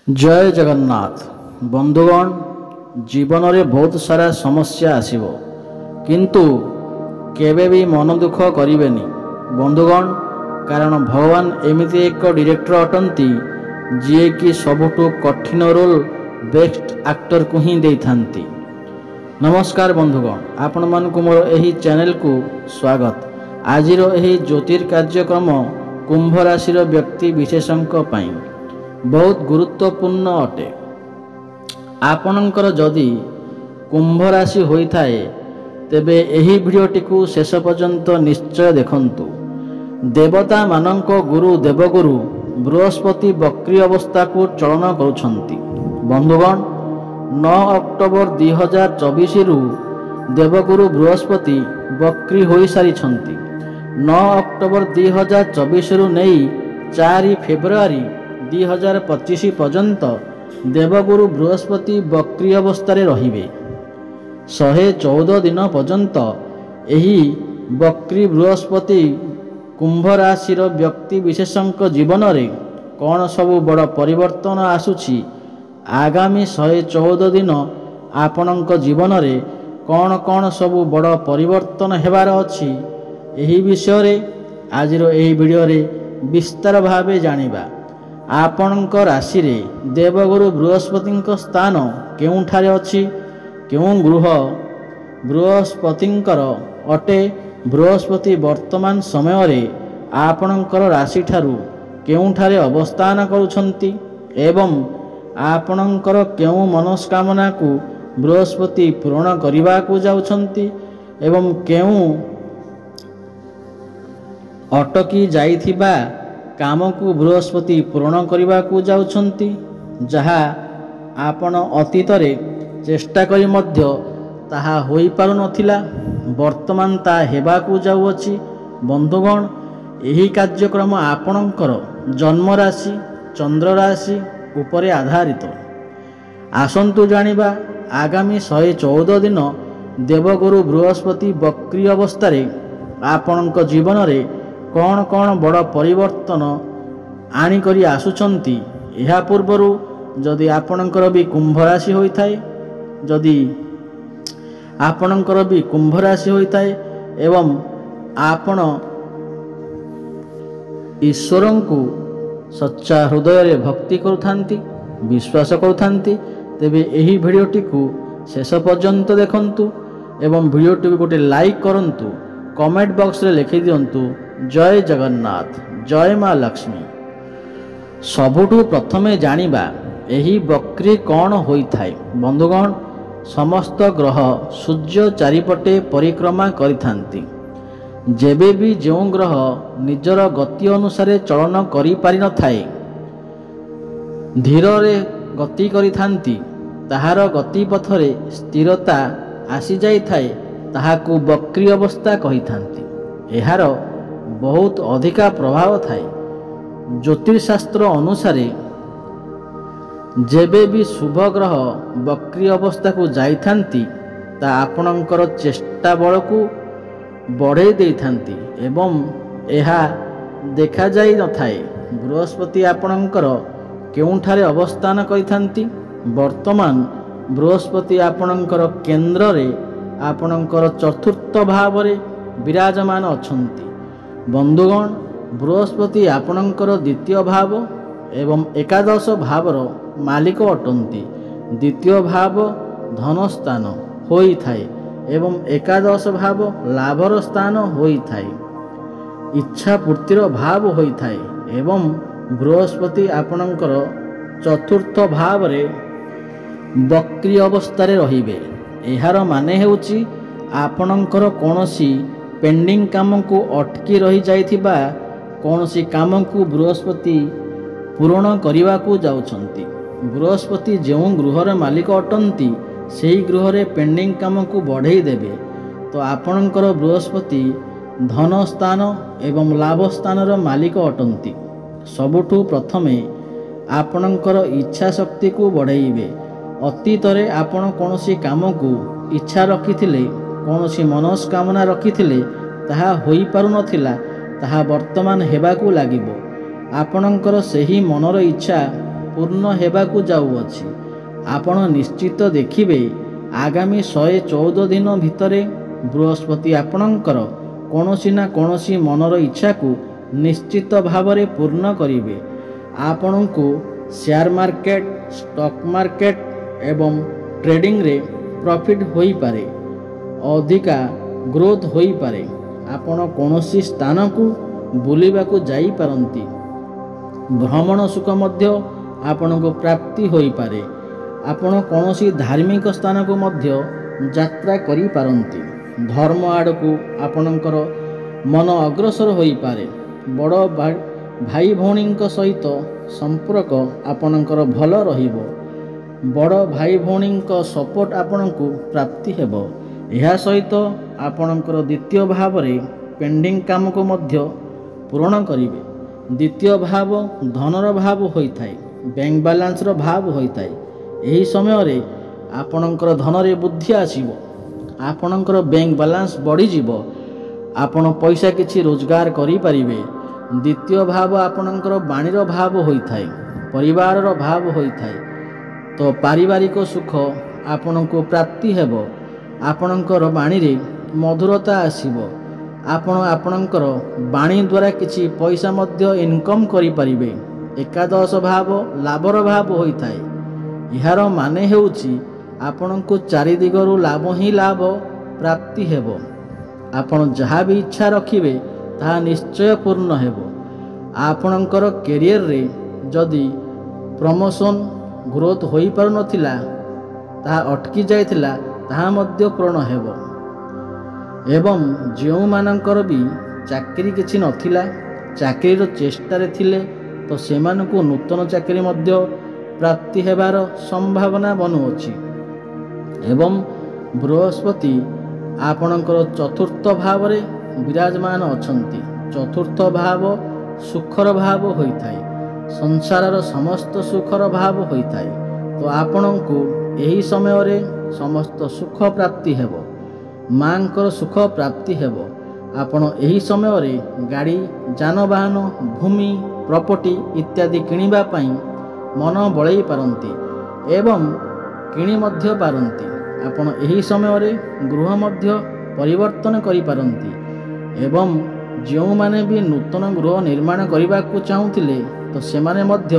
जय जगन्नाथ बंधुगण जीवन में बहुत सारा समस्या आसीबो किंतु केबे भी मन दुख करिवेनी बंधुगण। कारण भगवान एमिति एक डायरेक्टर अटंती जी कि सबुठु कठिन रोल बेस्ट एक्टर को ही दे थांती। नमस्कार बंधुगण, आपण मानकु मोर एही चैनल को स्वागत। आजिर एही ज्योतिर कार्यक्रम कुंभ राशि व्यक्ति विशेषंक पाई बहुत गुरुत्वपूर्ण अटे। आपणकर जदि कुंभ राशि होइथाए तेबे एही भिडियोटी को शेष पर्यंत निश्चय देखंतु। देवता मानक गुरु देवगुरु बृहस्पति वक्री अवस्था को चलन करुछंती। बंधुगण 9 अक्टोबर 2024 रु देवगुरु बृहस्पति वक्री होई सारिछंती। 9 अक्टोबर 2024 रु नहीं 4 फेब्रुआरी 2025 पर्यंत देवगुरु बृहस्पति वक्री अवस्था रहिबे। 114 दिन पर्यंत एही वक्री बृहस्पति कुंभ राशि व्यक्ति विशेषंक जीवन रे कौन सबु बड़ परिवर्तन आसुछि, आगामी 114 दिन आपणक जीवन रे कौन कौन सबु बड़ परिवर्तन हेबार अछि, एही विषय रे आजिर एही वीडियो रे विस्तार भावे जानिबा। आपणक राशि रे देवगुरु बृहस्पति स्थान केउठारे अछि, केउं गृह बृहस्पतिंकर अटे, बृहस्पति वर्तमान समय रे आपणकर राशि ठारू केउठारे अवस्थान करुछंती एवं आपणकर केउं मनस्कामना को बृहस्पति पूर्ण करिबा को जाउछंती एवं केउं अटकी जाइथिबा काम को बृहस्पति पूर्ण करने को जाउछंती, जहा आपण अतीत रे चेष्टा करी मध्य ताहा होई पारु नथिला, वर्तमान ता हेबा को जाउअछि। बंधुगण एही कार्यक्रम आपणकर जन्म राशि चंद्र राशि उपरे आधारित। आसंतु जानिबा आगामी 114 दिन देवगुरु बृहस्पति वक्री अवस्था रे आपणक जीवन रे कौन कौन बड़ परिवर्तन आनी करी आसुचंती। एहा पूर्वरु जदि आपणकर भी कुंभ राशि होइथाए, जदि आपणकर भी कुंभ राशि होइथाए एवं आपण ईश्वरं को सच्चा हृदय रे भक्ति करुथांती, विश्वास करुथांती, तेबे एही भिडियोटी को शेष पर्यंत देखंतु एवं भिडियोटी को गोटे लाइक करंतु, कमेंट बॉक्स रे लिखि दियंतु जय जगन्नाथ जय माँ लक्ष्मी। सबुठु प्रथमे जानिबा एही वक्री कौन होइथाए। बंधुगण समस्त ग्रह सूर्य चारिपटे परिक्रमा करिथांती। जेबे भी जो ग्रह निजर गति अनुसार चलन करि पारि न थाए, धीर रे गति करिथांती, ताहार गति पथरे स्थिरता आसी जाई थाए, ताहाकु वक्री अवस्था कहिथांती। एहार बहुत अधिका प्रभाव थाए। ज्योतिषशास्त्र अनुसार जेबे भी शुभ ग्रह वक्री अवस्था को जाइथांती ता आपणकर चेष्टा बल को बढ़े देइथांती एवं एहा देखा जाई न थाए बृहस्पति आपणकर केउठारे अवस्थान करिथांती। वर्तमान बृहस्पति आपणकर केंद्र रे आपणकर चतुर्थ भाव रे विराजमान अछंती। बंधुगण बृहस्पति आपणकर द्वितीय भाव एवं एकादश भावर मालिक अटंती। द्वितीय भाव धन स्थान होई थाए एवं एकादश भाव लाभर स्थान होई थाए, इच्छा पूर्तिर भाव होई थाए एवं बृहस्पति आपणकर चतुर्थ भाव रे वक्री अवस्था रे रहिबे। एहार माने हेउची आपणकर कोनोसी पेंडिंग काम को अटकी रही जाइथिबा कोनोसी काम को बृहस्पति पूर्ण करिवा को जाउछंती। बृहस्पति जो गृहर मालिक अटंती सेही गृह रे पेंडिंग काम को बढ़ाई देबे। तो आपणकर बृहस्पति धन स्थान एवं लाभ स्थान रो मालिक अटंती। सबुठु प्रथमे आपणकर इच्छा शक्ति को बढ़ाइबे। अतीत रे आपण कोनोसी काम को इच्छा रखिथिले, कोनोसी मनस्कामना रखिथिले, ताहा होई पारु नथिला, ताहा वर्तमान हेबाकू लागिबो। आपणकर सेही मनर इच्छा ପୂର୍ଣ୍ଣ ହେବାକୁ ଯାଉଅଛି। ଆପଣ ନିଶ୍ଚିତ ଦେଖିବେ ଆଗାମୀ 114 ଦିନ ଭିତରେ ବୃହସ୍ପତି ଆପଣଙ୍କର କୌଣସି ନା କୌଣସି ମନର ଇଚ୍ଛାକୁ ନିଶ୍ଚିତ ଭାବରେ ପୂର୍ଣ୍ଣ କରିବେ। ଆପଣଙ୍କୁ ସେୟାର ମାର୍କେଟ, ଷ୍ଟକ୍ ମାର୍କେଟ ଏବଂ ଟ୍ରେଡିଂରେ ପ୍ରଫିଟ୍ ହୋଇପାରେ, ଅଧିକା ଗ୍ରୋଥ ହୋଇପାରେ। ଆପଣ କୌଣସି ସ୍ଥାନକୁ ବୁଲିବାକୁ ଯାଇପାରନ୍ତି। ଭ୍ରମଣ ସୁଖ ମଧ୍ୟ ଆପଣଙ୍କୁ ପ୍ରାପ୍ତି ହୋଇପାରେ। ଆପଣ କୌଣସି ଧାର୍ମିକ ସ୍ଥାନକୁ ମଧ୍ୟ ଯାତ୍ରା କରିପାରନ୍ତି। ଧର୍ମ ଆଡ଼କୁ ଆପଣଙ୍କର ମନ ଅଗ୍ରସର ହୋଇପାରେ। ବଡ଼ ଭାଇ ଭଉଣୀଙ୍କ ସହିତ ସମ୍ପର୍କ ଆପଣଙ୍କର ଭଲ ରହିବ। ବଡ଼ ଭାଇ ଭଉଣୀଙ୍କ ସପୋର୍ଟ ଆପଣଙ୍କୁ ପ୍ରାପ୍ତି ହେବ। ଏହା ସହିତ ଆପଣଙ୍କର ଦ୍ୱିତୀୟ ଭାବରେ ପେଣ୍ଡିଂ କାମକୁ ମଧ୍ୟ ପୂରଣ କରିବେ। ଦ୍ୱିତୀୟ ଭାବ ଧନର ଭାବ ହୋଇଥାଏ, ବ୍ୟାଙ୍କ ବାଲାନ୍ସର ଭାବ ହୋଇଥାଏ। ଏହି ସମୟରେ ଆପଣଙ୍କର ଧନରେ ବୃଦ୍ଧି ଆସିବ, ଆପଣଙ୍କର ବ୍ୟାଙ୍କ ବାଲାନ୍ସ ବଢ଼ିଯିବ, ଆପଣ ପଇସା କିଛି ରୋଜଗାର କରିପାରିବେ। ଦ୍ୱିତୀୟ ଭାବ ଆପଣଙ୍କର ବାଣୀର ଭାବ ହୋଇଥାଏ, ପରିବାରର ଭାବ ହୋଇଥାଏ। ତ ପାରିବାରିକ ସୁଖ ଆପଣଙ୍କୁ ପ୍ରାପ୍ତି ହେବ। ଆପଣଙ୍କର ବାଣୀରେ ମଧୁରତା ଆସିବ। ଆପଣ ଆପଣଙ୍କର ବାଣୀ ଦ୍ୱାରା କିଛି ପଇସା ମଧ୍ୟ ଇନକମ୍ କରିପାରିବେ। ଏକାଦଶ ଭାବ ଲାଭର ଭାବ ହୋଇଥାଏ। ଏହାର ମାନେ ହେଉଛି ଆପଣଙ୍କୁ ଚାରିଦିଗରୁ ଲାଭ ହିଁ ଲାଭ ପ୍ରାପ୍ତି ହେବ। ଆପଣ ଯାହା ବି ଇଚ୍ଛା ରଖିବେ ତାହା ନିଶ୍ଚୟ ପୂର୍ଣ୍ଣ ହେବ। ଆପଣଙ୍କର କ୍ୟାରିୟରରେ ଯଦି ପ୍ରମୋସନ୍ ଗ୍ରୋଥ ହୋଇପାରୁନଥିଲା, ତାହା ଅଟକି ଯାଇଥିଲା, ତାହା ମଧ୍ୟ ପୂରଣ ହେବ। ଏବଂ ଯେଉଁମାନଙ୍କର ବି ଚାକିରି କିଛି ନଥିଲା, ଚାକିରିର ଚେଷ୍ଟାରେ ଥିଲେ, ତ ସେମାନଙ୍କୁ ନୂତନ ଚାକିରି ମଧ୍ୟ ପ୍ରାପ୍ତି ହେବାର ସମ୍ଭାବନା ବନୁଅଛି। ଏବଂ ବୃହସ୍ପତି ଆପଣଙ୍କର ଚତୁର୍ଥ ଭାବରେ ବିରାଜମାନ ଅଛନ୍ତି। ଚତୁର୍ଥ ଭାବ ସୁଖର ଭାବ ହୋଇଥାଏ, ସଂସାରର ସମସ୍ତ ସୁଖର ଭାବ ହୋଇଥାଏ। ତ ଆପଣଙ୍କୁ ଏହି ସମୟରେ ସମସ୍ତ ସୁଖ ପ୍ରାପ୍ତି ହେବ। ମାଙ୍କର ସୁଖ ପ୍ରାପ୍ତି ହେବ। ଆପଣ ଏହି ସମୟରେ ଗାଡ଼ି, ଯାନବାହନ, ଭୂମି, ପ୍ରପର୍ଟି ଇତ୍ୟାଦି କିଣିବା ପାଇଁ ମନ ବଳେଇ ପାରନ୍ତି ଏବଂ କିଣି ମଧ୍ୟ ପାରନ୍ତି। ଆପଣ ଏହି ସମୟରେ ଗୃହ ମଧ୍ୟ ପରିବର୍ତ୍ତନ କରିପାରନ୍ତି। ଏବଂ ଯେଉଁମାନେ ବି ନୂତନ ଗୃହ ନିର୍ମାଣ କରିବାକୁ ଚାହୁଁଥିଲେ, ତ ସେମାନେ ମଧ୍ୟ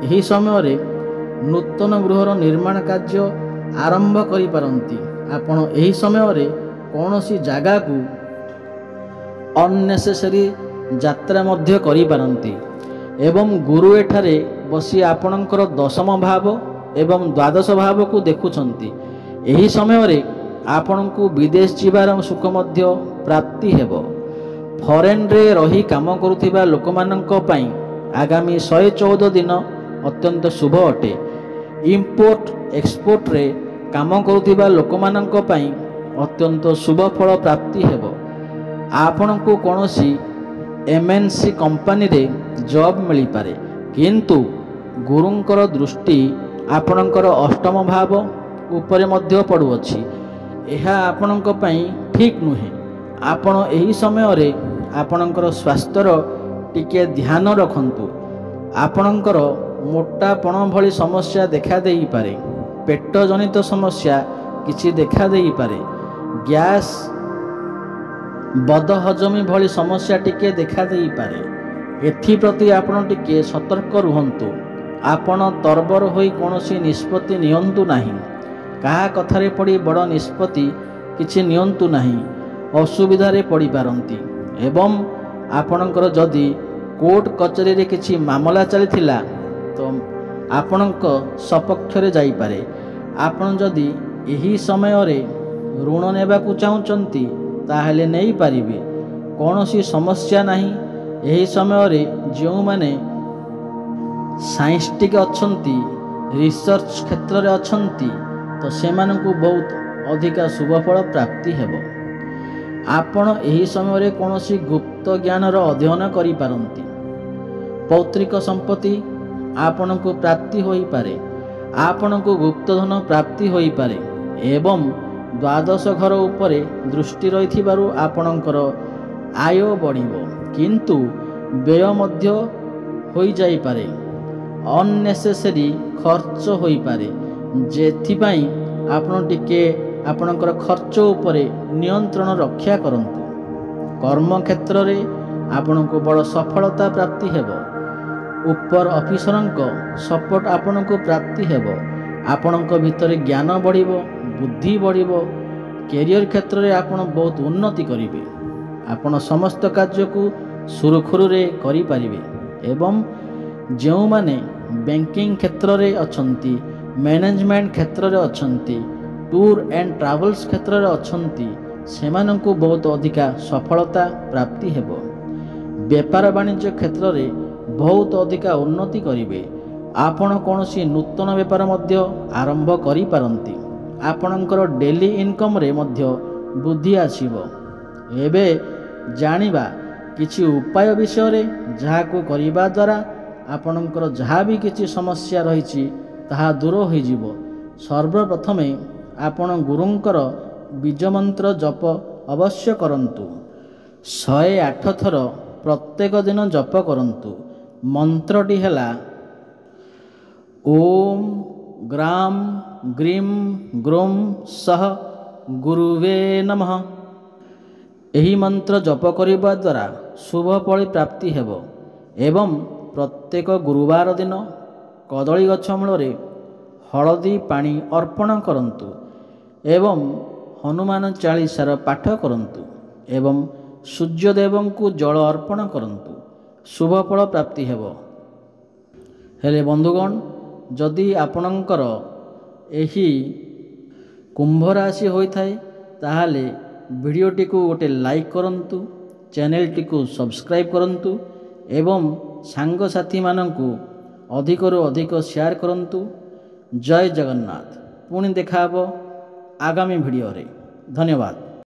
ଏହି ସମୟରେ ନୂତନ ଗୃହର ନିର୍ମାଣ କାର୍ଯ୍ୟ ଆରମ୍ଭ କରିପାରନ୍ତି। ଆପଣ ଏହି ସମୟରେ କୌଣସି ଜାଗାକୁ ଅନନେସେସରୀ ଯାତ୍ରା ମଧ୍ୟ କରିପାରନ୍ତି। ଏବଂ ଗୁରୁ ଏଠାରେ ବସି ଆପଣଙ୍କର ଦଶମ ଭାବ ଏବଂ ଦ୍ୱାଦଶ ଭାବକୁ ଦେଖୁଛନ୍ତି। ଏହି ସମୟରେ ଆପଣଙ୍କୁ ବିଦେଶ ଯିବାର ସୁଖ ମଧ୍ୟ ପ୍ରାପ୍ତି ହେବ। ଫରେନ୍ରେ ରହି କାମ କରୁଥିବା ଲୋକମାନଙ୍କ ପାଇଁ ଆଗାମୀ 114 ଦିନ ଅତ୍ୟନ୍ତ ଶୁଭ ଅଟେ। ଇମ୍ପୋର୍ଟ ଏକ୍ସପୋର୍ଟରେ କାମ କରୁଥିବା ଲୋକମାନଙ୍କ ପାଇଁ ଅତ୍ୟନ୍ତ ଶୁଭ ଫଳ ପ୍ରାପ୍ତି ହେବ। ଆପଣଙ୍କୁ କୌଣସି MNC କମ୍ପାନୀରେ ଜବ୍ ମିଳିପାରେ, କିନ୍ତୁ ଗୁରୁଙ୍କର ଦୃଷ୍ଟି ଆପଣଙ୍କର ଅଷ୍ଟମ ଭାବ ଉପରେ ମଧ୍ୟ ପଡ଼ୁଅଛି। ଏହା ଆପଣଙ୍କ ପାଇଁ ଠିକ୍ ନୁହେଁ। ଆପଣ ଏହି ସମୟରେ ଆପଣଙ୍କର ସ୍ୱାସ୍ଥ୍ୟର ଟିକେ ଧ୍ୟାନ ରଖନ୍ତୁ। ଆପଣଙ୍କର ମୋଟାପଣ ଭଳି ସମସ୍ୟା ଦେଖା ଦେଇପାରେ। ପେଟ ଜନିତ ସମସ୍ୟା କିଛି ଦେଖା ଦେଇପାରେ। ଗ୍ୟାସ୍, ବଦହଜମି ଭଳି ସମସ୍ୟା ଟିକେ ଦେଖା ଦେଇପାରେ। ଏଥିପ୍ରତି ଆପଣ ଟିକେ ସତର୍କ ରୁହନ୍ତୁ। ଆପଣ ତରବର ହୋଇ କୌଣସି ନିଷ୍ପତ୍ତି ନିଅନ୍ତୁ ନାହିଁ। କାହା କଥାରେ ପଡ଼ି ବଡ଼ ନିଷ୍ପତ୍ତି କିଛି ନିଅନ୍ତୁ ନାହିଁ, ଅସୁବିଧାରେ ପଡ଼ିପାରନ୍ତି। ଏବଂ ଆପଣଙ୍କର ଯଦି କୋର୍ଟ କଚେରୀରେ କିଛି ମାମଲା ଚାଲିଥିଲା, ତ ଆପଣଙ୍କ ସପକ୍ଷରେ ଯାଇପାରେ। ଆପଣ ଯଦି ଏହି ସମୟରେ ଋଣ ନେବାକୁ ଚାହୁଁଛନ୍ତି, ତାହେଲେ ନେଇପାରିବେ, କୌଣସି ସମସ୍ୟା ନାହିଁ। ଏହି ସମୟରେ ଯେଉଁମାନେ ସାଇଣ୍ଟିଷ୍ଟ ଅଛନ୍ତି, ରିସର୍ଚ୍ଚ କ୍ଷେତ୍ରରେ ଅଛନ୍ତି, ତ ସେମାନଙ୍କୁ ବହୁତ ଅଧିକା ଶୁଭଫଳ ପ୍ରାପ୍ତି ହେବ। ଆପଣ ଏହି ସମୟରେ କୌଣସି ଗୁପ୍ତ ଜ୍ଞାନର ଅଧ୍ୟୟନ କରିପାରନ୍ତି। ପୌତ୍ରିକ ସମ୍ପତ୍ତି ଆପଣଙ୍କୁ ପ୍ରାପ୍ତି ହୋଇପାରେ। ଆପଣଙ୍କୁ ଗୁପ୍ତଧନ ପ୍ରାପ୍ତି ହୋଇପାରେ। ଏବଂ ଦ୍ୱାଦଶ ଘର ଉପରେ ଦୃଷ୍ଟି ରହିଥିବାରୁ ଆପଣଙ୍କର ଆୟ ବଢ଼ିବ, କିନ୍ତୁ ବ୍ୟୟ ମଧ୍ୟ ହୋଇଯାଇପାରେ। ଅନନେସେସରି ଖର୍ଚ୍ଚ ହୋଇପାରେ। ଯେଥିପାଇଁ ଆପଣ ଟିକେ ଆପଣଙ୍କର ଖର୍ଚ୍ଚ ଉପରେ ନିୟନ୍ତ୍ରଣ ରକ୍ଷା କରନ୍ତୁ। କର୍ମକ୍ଷେତ୍ରରେ ଆପଣଙ୍କୁ ବଡ଼ ସଫଳତା ପ୍ରାପ୍ତି ହେବ। ଉପର ଅଫିସରଙ୍କ ସପୋର୍ଟ ଆପଣଙ୍କୁ ପ୍ରାପ୍ତି ହେବ। ଆପଣଙ୍କ ଭିତରେ ଜ୍ଞାନ ବଢ଼ିବ, ବୁଦ୍ଧି ବଢ଼ିବ। କ୍ୟାରିୟର କ୍ଷେତ୍ରରେ ଆପଣ ବହୁତ ଉନ୍ନତି କରିବେ। ଆପଣ ସମସ୍ତ କାର୍ଯ୍ୟକୁ ସୁରୁଖୁରୁରେ କରିପାରିବେ ଏବଂ ଯେଉଁମାନେ ବ୍ୟାଙ୍କିଂ କ୍ଷେତ୍ରରେ ଅଛନ୍ତି, ମ୍ୟାନେଜମେଣ୍ଟ କ୍ଷେତ୍ରରେ ଅଛନ୍ତି, ଟୁର୍ ଆଣ୍ଡ ଟ୍ରାଭେଲ୍ସ କ୍ଷେତ୍ରରେ ଅଛନ୍ତି, ସେମାନଙ୍କୁ ବହୁତ ଅଧିକା ସଫଳତା ପ୍ରାପ୍ତି ହେବ। ବେପାର ବାଣିଜ୍ୟ କ୍ଷେତ୍ରରେ ବହୁତ ଅଧିକା ଉନ୍ନତି କରିବେ। ଆପଣ କୌଣସି ନୂତନ ବେପାର ମଧ୍ୟ ଆରମ୍ଭ କରିପାରନ୍ତି। ଆପଣଙ୍କର ଡେଲି ଇନକମ୍ରେ ମଧ୍ୟ ବୃଦ୍ଧି ଆସିବ। ଏବେ ଜାଣିବା କିଛି ଉପାୟ ବିଷୟରେ, ଯାହାକୁ କରିବା ଦ୍ୱାରା ଆପଣଙ୍କର ଯାହା ବି କିଛି ସମସ୍ୟା ରହିଛି ତାହା ଦୂର ହୋଇଯିବ। ସର୍ବପ୍ରଥମେ ଆପଣ ଗୁରୁଙ୍କର ବୀଜମନ୍ତ୍ର ଜପ ଅବଶ୍ୟ କରନ୍ତୁ। 108 ଥର ପ୍ରତ୍ୟେକ ଦିନ ଜପ କରନ୍ତୁ। ମନ୍ତ୍ରଟି ହେଲା ଓମ୍ ଗ୍ରାମ୍ ଗ୍ରୀମ୍ ଗ୍ରୋମ୍ ସହ ଗୁରୁବେ ନମଃ। ଏହି ମନ୍ତ୍ର ଜପ କରିବା ଦ୍ୱାରା ଶୁଭ ଫଳ ପ୍ରାପ୍ତି ହେବ ଏବଂ ପ୍ରତ୍ୟେକ ଗୁରୁବାର ଦିନ କଦଳୀ ଗଛ ମୂଳରେ ହଳଦୀ ପାଣି ଅର୍ପଣ କରନ୍ତୁ ଏବଂ ହନୁମାନ ଚାଳିଶାର ପାଠ କରନ୍ତୁ ଏବଂ ସୂର୍ଯ୍ୟଦେବଙ୍କୁ ଜଳ ଅର୍ପଣ କରନ୍ତୁ। ଶୁଭ ଫଳ ପ୍ରାପ୍ତି ହେବ। ହେଲେ ବନ୍ଧୁଗଣ, ଯଦି ଆପଣଙ୍କର ଏହି କୁମ୍ଭ ରାଶି ହୋଇଥାଏ ତାହେଲେ ଭିଡ଼ିଓଟିକୁ ଗୋଟେ ଲାଇକ୍ କରନ୍ତୁ, ଚ୍ୟାନେଲଟିକୁ ସବସ୍କ୍ରାଇବ୍ କରନ୍ତୁ ଏବଂ ସାଙ୍ଗସାଥିମାନଙ୍କୁ ଅଧିକରୁ ଅଧିକ ସେୟାର କରନ୍ତୁ। ଜୟ ଜଗନ୍ନାଥ। ପୁଣି ଦେଖା ହେବ ଆଗାମୀ ଭିଡ଼ିଓରେ। ଧନ୍ୟବାଦ।